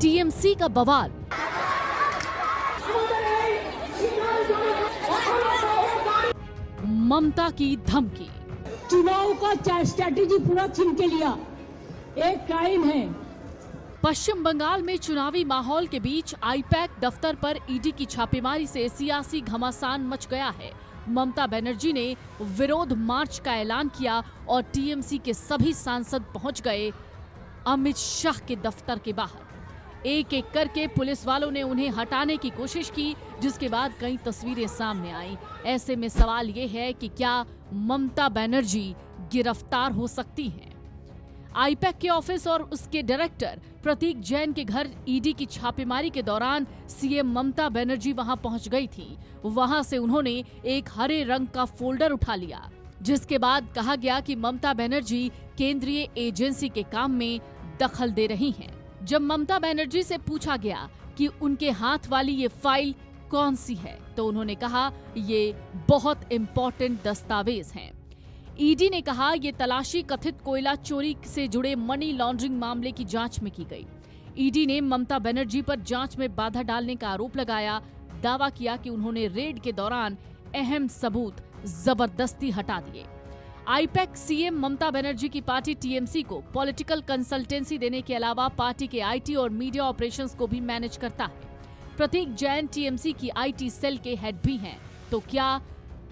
TMC का बवाल। ममता की धमकी। चुनाव का स्ट्रैटेजी पूरा छीन के लिया, एक क्राइम है। पश्चिम बंगाल में चुनावी माहौल के बीच आईपैक दफ्तर पर ईडी की छापेमारी से सियासी घमासान मच गया है। ममता बनर्जी ने विरोध मार्च का ऐलान किया और टीएमसी के सभी सांसद पहुंच गए अमित शाह के दफ्तर के बाहर। एक एक करके पुलिस वालों ने उन्हें हटाने की कोशिश की, जिसके बाद कई तस्वीरें सामने आईं। ऐसे में सवाल ये है कि क्या ममता बनर्जी गिरफ्तार हो सकती हैं? आईपैक के ऑफिस और उसके डायरेक्टर प्रतीक जैन के घर ईडी की छापेमारी के दौरान सीएम ममता बनर्जी वहां पहुंच गई थी। वहां से उन्होंने एक हरे रंग का फोल्डर उठा लिया, जिसके बाद कहा गया कि ममता बनर्जी केंद्रीय एजेंसी के काम में दखल दे रही हैं। जब ममता बनर्जी से पूछा गया कि उनके हाथ वाली ये फाइल कौन सी है, तो उन्होंने कहा ये बहुत इंपॉर्टेंट दस्तावेज हैं। ईडी ने कहा ये तलाशी कथित कोयला चोरी से जुड़े मनी लॉन्ड्रिंग मामले की जांच में की गई। ईडी ने ममता बनर्जी पर जांच में बाधा डालने का आरोप लगाया, दावा किया कि उन्होंने रेड के दौरान अहम सबूत जबरदस्ती हटा दिए। आईपैक सीएम ममता बनर्जी की पार्टी टीएमसी को पॉलिटिकल कंसल्टेंसी देने के अलावा पार्टी के आईटी और मीडिया ऑपरेशंस को भी मैनेज करता है। प्रतीक जैन टीएमसी की आईटी सेल के हेड भी हैं। तो क्या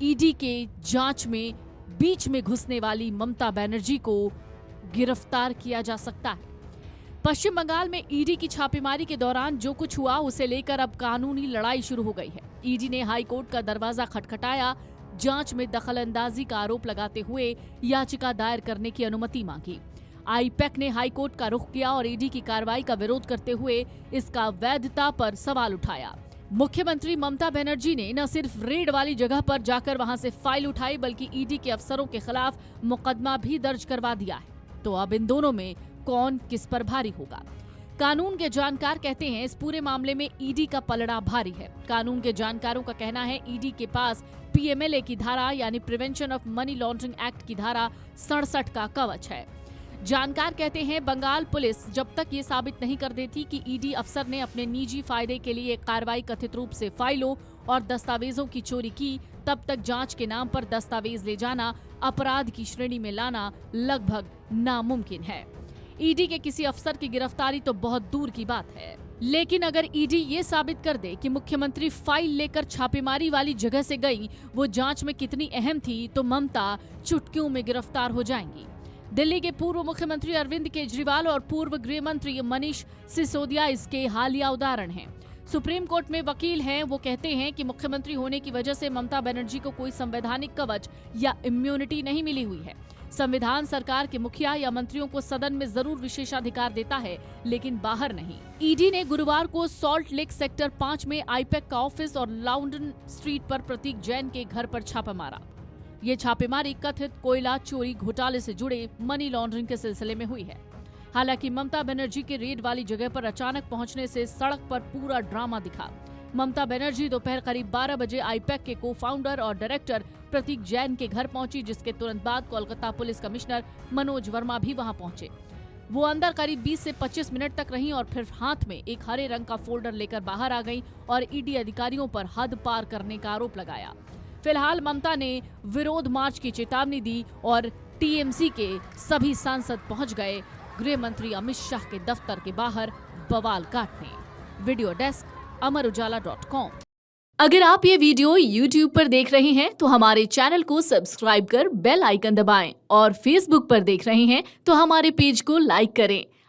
ईडी के जांच में बीच में घुसने वाली ममता बनर्जी को गिरफ्तार किया जा सकता है? पश्चिम बंगाल में ईडी की छापेमारी के दौरान जो कुछ हुआ उसे लेकर अब कानूनी लड़ाई शुरू हो गई है। ईडी ने हाई कोर्ट का दरवाजा खटखटाया, जांच में दखलंदाजी का आरोप लगाते हुए याचिका दायर करने की अनुमति मांगी। आईपैक ने हाई कोर्ट का रुख किया और ईडी की कार्रवाई का विरोध करते हुए इसका वैधता पर सवाल उठाया। मुख्यमंत्री ममता बनर्जी ने न सिर्फ रेड वाली जगह पर जाकर वहां से फाइल उठाई, बल्कि ईडी के अफसरों के खिलाफ मुकदमा भी दर्ज करवा दिया है। तो अब इन दोनों में कौन किस पर भारी होगा? कानून के जानकार कहते हैं इस पूरे मामले में ईडी का पलड़ा भारी है। कानून के जानकारों का कहना है ईडी के पास पीएमएलए की धारा यानी prevention of money laundering act की धारा 67 का कवच है। जानकार कहते हैं बंगाल पुलिस जब तक ये साबित नहीं कर देती कि ईडी अफसर ने अपने निजी फायदे के लिए कार्रवाई कथित रूप से फाइलों और दस्तावेजों की चोरी की, तब तक जांच के नाम पर दस्तावेज ले जाना, अपराध की श्रेणी में लाना लगभग नामुमकिन है। ईडी के किसी अफसर की गिरफ्तारी तो बहुत दूर की बात है, लेकिन अगर ईडी ये साबित कर दे कि मुख्यमंत्री फाइल लेकर छापेमारी वाली जगह से गई, वो जांच में कितनी अहम थी, तो ममता चुटकियों में गिरफ्तार हो जाएंगी। दिल्ली के पूर्व मुख्यमंत्री अरविंद केजरीवाल और पूर्व गृह मंत्री मनीष सिसोदिया इसके हालिया उदाहरण हैं। सुप्रीम कोर्ट में वकील हैं, वो कहते हैं कि मुख्यमंत्री होने की वजह से ममता बनर्जी को कोई संवैधानिक कवच या इम्यूनिटी नहीं मिली हुई है। संविधान सरकार के मुखिया या मंत्रियों को सदन में जरूर विशेषाधिकार देता है, लेकिन बाहर नहीं। ईडी ने गुरुवार को सॉल्ट लेक सेक्टर 5 में आईपैक का ऑफिस और लाउंडन स्ट्रीट पर प्रतीक जैन के घर पर छापा मारा। ये छापेमारी कथित कोयला चोरी घोटाले से जुड़े मनी लॉन्ड्रिंग के सिलसिले में हुई है। हालांकि ममता बनर्जी के रेड वाली जगह पर अचानक पहुंचने से सड़क पर पूरा ड्रामा दिखा। ममता बनर्जी दोपहर करीब 12 बजे आईपैक के को-फाउंडर और डायरेक्टर प्रतीक जैन के घर पहुंची, जिसके तुरंत बाद कोलकाता पुलिस कमिश्नर मनोज वर्मा भी वहां पहुंचे। वो अंदर करीब 20 से 25 मिनट तक रहीं और फिर हाथ में एक हरे रंग का फोल्डर लेकर बाहर आ गईं और ईडी अधिकारियों पर हद पार करने का आरोप लगाया। फिलहाल ममता ने विरोध मार्च की चेतावनी दी और टीएमसी के सभी सांसद पहुंच गए गृह मंत्री अमित शाह के दफ्तर के बाहर बवाल काटने। Video desk Amar Ujala dot com. अगर आप ये वीडियो YouTube पर देख रहे हैं तो हमारे चैनल को सब्सक्राइब कर बेल आइकन दबाएं और Facebook पर देख रहे हैं तो हमारे पेज को लाइक करें।